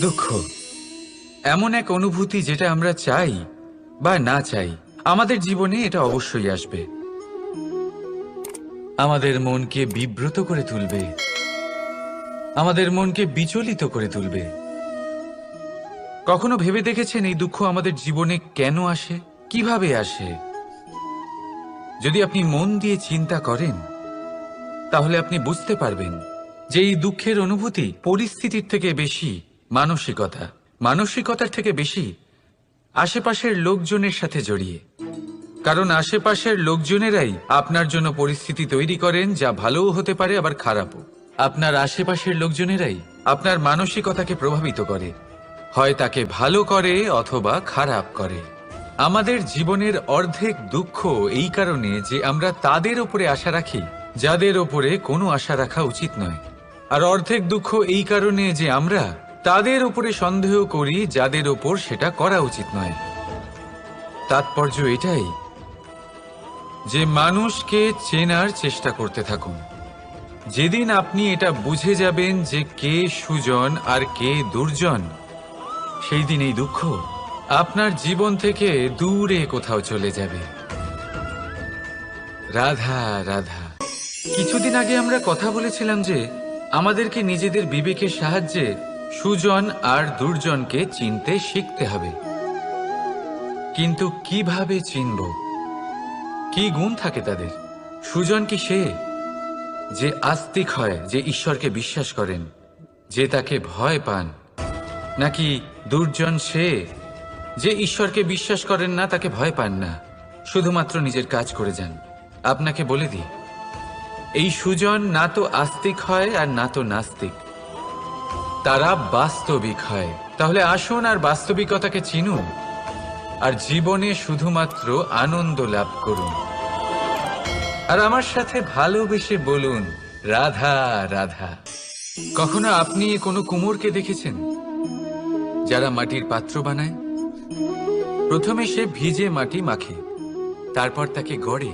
দুঃখ এমন এক অনুভূতি যেটা আমরা চাই বা না চাই, আমাদের জীবনে এটা অবশ্যই আসবে। আমাদের মনকে বিব্রত করে তুলবে, আমাদের মনকে বিচলিত করে তুলবে। কখনো ভেবে দেখেছেন এই দুঃখ আমাদের জীবনে কেন আসে, কিভাবে আসে? যদি আপনি মন দিয়ে চিন্তা করেন তাহলে আপনি বুঝতে পারবেন যে এই দুঃখের অনুভূতি পরিস্থিতির থেকে বেশি মানসিকতার থেকে বেশি আশেপাশের লোকজনের সাথে জড়িয়ে। কারণ আশেপাশের লোকজনেরাই আপনার জন্য পরিস্থিতি তৈরি করেন, যা ভালোও হতে পারে আবার খারাপও। আপনার আশেপাশের লোকজনেরাই আপনার মানসিকতাকে প্রভাবিত করে, হয় তাকে ভালো করে অথবা খারাপ করে। আমাদের জীবনের অর্ধেক দুঃখ এই কারণে যে আমরা তাদের উপরে আশা রাখি যাদের ওপরে কোনো আশা রাখা উচিত নয়, আর অর্ধেক দুঃখ এই কারণে যে আমরা তাদের উপরে সন্দেহ করি যাদের ওপর সেটা করা উচিত নয়। তাৎপর্য এটাই যে মানুষকে চেনার চেষ্টা করতে থাকুন। যেদিন আপনি এটা বুঝে যাবেন যে কে সুজন আর কে দুর্জন, সেই দিন এই দুঃখ আপনার জীবন থেকে দূরে কোথাও চলে যাবে। রাধা রাধা। কিছুদিন আগে আমরা কথা বলেছিলাম যে আমাদেরকে নিজেদের বিবেকের সাহায্যে সুজন আর দুর্জনকে চিনতে শিখতে হবে। কিন্তু কিভাবে চিনব? কি গুণ থাকে তাদের? সুজন কি সে যে আস্তিক হয়, যে ঈশ্বরকে বিশ্বাস করেন, যে তাকে ভয় পান? নাকি দুর্জন সে যে ঈশ্বরকে বিশ্বাস করেন না, তাকে ভয় পান না, শুধুমাত্র নিজের কাজ করে যান? আপনাকে বলে দিই, এই সুজন না তো আস্তিক হয় আর না তো নাস্তিক, তারা বাস্তবিক হয়। তাহলে আসুন আর বাস্তবিকতাকে চিনুন আর জীবনে শুধুমাত্র আনন্দ লাভ করুন। আর আমার সাথে ভালোবেসে বলুন রাধা রাধা। কখনো আপনি কোনো কুমোরকে দেখেছেন যারা মাটির পাত্র বানায়? প্রথমে সে ভিজে মাটি মাখে, তারপর তাকে গড়ে,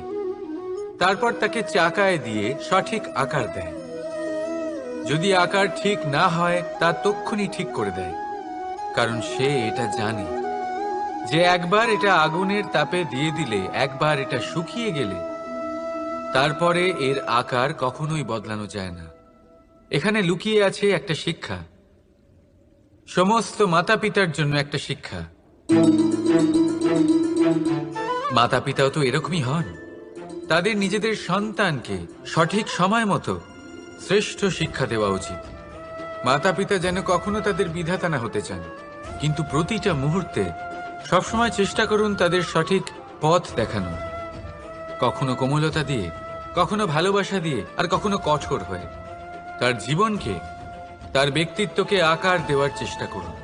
তারপর তাকে চাকায় দিয়ে সঠিক আকার দেয়। যদি আকার ঠিক না হয় তা তক্ষুনি ঠিক করে দেয়, কারণ সে এটা জানে যে একবার এটা আগুনের তাপে দিয়ে দিলে, একবার এটা শুকিয়ে গেলে তারপরে এর আকার কখনোই বদলানো যায় না। এখানে লুকিয়ে আছে একটা শিক্ষা, সমস্ত মাতা পিতার জন্য একটা শিক্ষা। মাতা পিতাও তো এরকমই হন, তাদের নিজেদের সন্তানকে সঠিক সময় মতো শ্রেষ্ঠ শিক্ষা দেওয়া উচিত। মাতা পিতা যেন কখনো তাদের বিধাতা না হতে চান, কিন্তু প্রতিটা মুহূর্তে সবসময় চেষ্টা করুন তাদের সঠিক পথ দেখানো, কখনো কোমলতা দিয়ে, কখনো ভালোবাসা দিয়ে, আর কখনো কঠোর হয়ে। তার জীবনকে, তার ব্যক্তিত্বকে আকার দেওয়ার চেষ্টা করুন।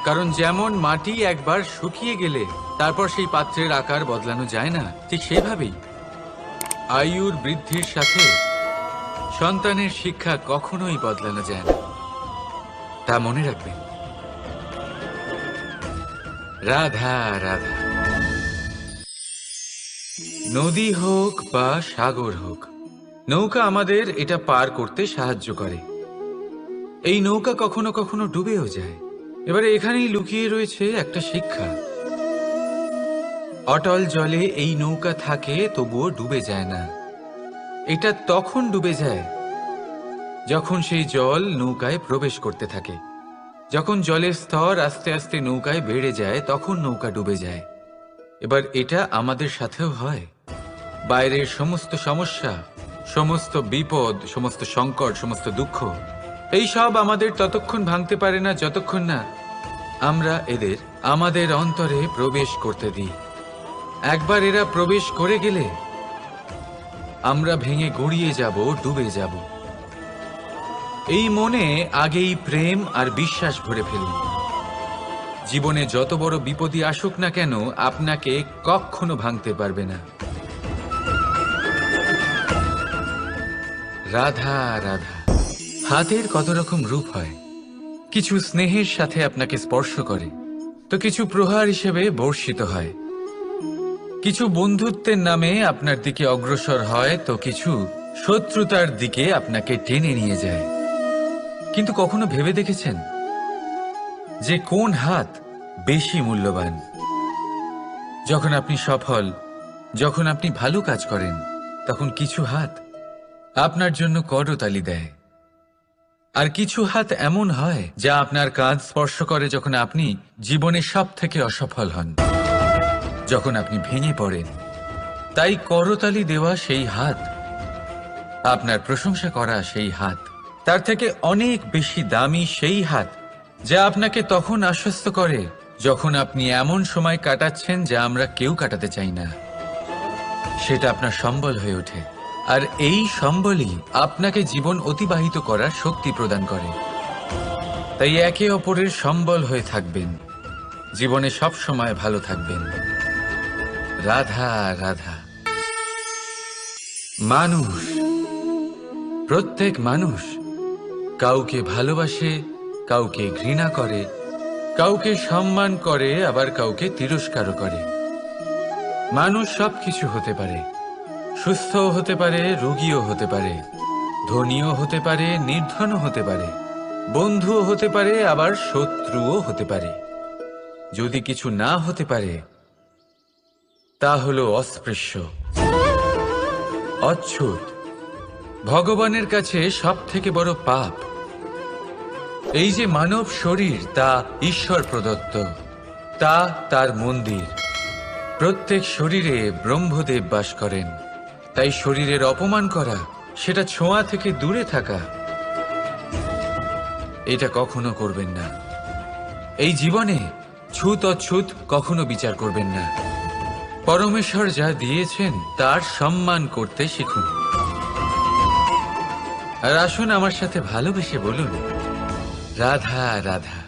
কারণ যেমন মাটি একবার শুকিয়ে গেলে তারপর সেই পাত্রের আকার বদলানো যায় না, ঠিক সেভাবেই আয়ুর বৃদ্ধির সাথে সন্তানের শিক্ষা কখনোই বদলানো যায় না। তা মনে রাখবেন। রাধা রাধা। নদী হোক বা সাগর হোক, নৌকা আমাদের এটা পার করতে সাহায্য করে। এই নৌকা কখনো কখনো ডুবেও যায়। এবারে এখানেই লুকিয়ে রয়েছে একটা শিক্ষা। অটল জলে এই নৌকা থাকে, তবুও ডুবে যায় না। এটা তখন ডুবে যায় যখন সেই জল নৌকায় প্রবেশ করতে থাকে। যখন জলের স্তর আস্তে আস্তে নৌকায় বেড়ে যায়, তখন নৌকা ডুবে যায়। এবার এটা আমাদের সাথেও হয়। বাইরের সমস্ত সমস্যা, সমস্ত বিপদ, সমস্ত সংকট, সমস্ত দুঃখ, এই সব আমাদের ততক্ষণ ভাঙতে পারে না যতক্ষণ না আমরা এদের আমাদের অন্তরে প্রবেশ করতে দিই। একবার এরা প্রবেশ করে গেলে আমরা ভেঙে গড়িয়ে যাব, ডুবে যাব। এই মনে আগেই প্রেম আর বিশ্বাস ভরে ফেলুন। জীবনে যত বড় বিপদই আসুক না কেন, আপনাকে কখনো ভাঙতে পারবে না। রাধা রাধা। হাতের কত রকম রূপ হয়। কিছু স্নেহের সাথে আপনাকে স্পর্শ করে, তো কিছু প্রহার হিসেবে বর্ষিত হয়। কিছু বন্ধুত্বের নামে আপনার দিকে অগ্রসর হয়, তো কিছু শত্রুতার দিকে আপনাকে টেনে নিয়ে যায়। কিন্তু কখনো ভেবে দেখেছেন যে কোন হাত বেশি মূল্যবান। যখন আপনি সফল, যখন আপনি ভালো কাজ করেন, তখন কিছু হাত আপনার জন্য করতালি দেয়, আর কিছু হাত এমন হয় যা আপনার কাঁধ স্পর্শ করে যখন আপনি জীবনে সব থেকে অসফল হন, যখন আপনি ভেঙে পড়েন। তাই করতালি দেওয়া সেই হাত, আপনার প্রশংসা করা সেই হাত, তার থেকে অনেক বেশি দামি সেই হাত যা আপনাকে তখন আশ্বস্ত করে যখন আপনি এমন সময় কাটাচ্ছেন যা আমরা কেউ কাটাতে চাই না। সেটা আপনার সম্বল হয়ে ওঠে, আর এই সম্বলই আপনাকে জীবন অতিবাহিত করার শক্তি প্রদান করে। তাই একে অপরের সম্বল হয়ে থাকবেন, জীবনে সব সময় ভালো থাকবেন। রাধা রাধা। মানুষ, প্রত্যেক মানুষ কাউকে ভালোবাসে, কাউকে ঘৃণা করে, কাউকে সম্মান করে, আবার কাউকে তিরস্কারও করে। মানুষ সবকিছু হতে পারে, সুস্থও হতে পারে, রোগীও হতে পারে, ধনীও হতে পারে, নির্ধনও হতে পারে, বন্ধুও হতে পারে, আবার শত্রুও হতে পারে। যদি কিছু না হতে পারে তা হলো অস্পৃশ্য, অচ্ছুত, ভগবানের কাছে সব থেকে বড় পাপ। এই যে মানব শরীর, তা ঈশ্বর প্রদত্ত, তা তার মন্দির। প্রত্যেক শরীরে ব্রহ্মদেব বাস করেন। তাই শরীরের অপমান করা, সেটা ছোঁয়া থেকে দূরে থাকা, এটা কখনো করবেন না। এই জীবনে ছুত অছুত কখনো বিচার করবেন না। পরমেশ্বর যা দিয়েছেন তার সম্মান করতে শিখুন। আর আসুন আমার সাথে ভালোবেসে বলুন, রাধা রাধা।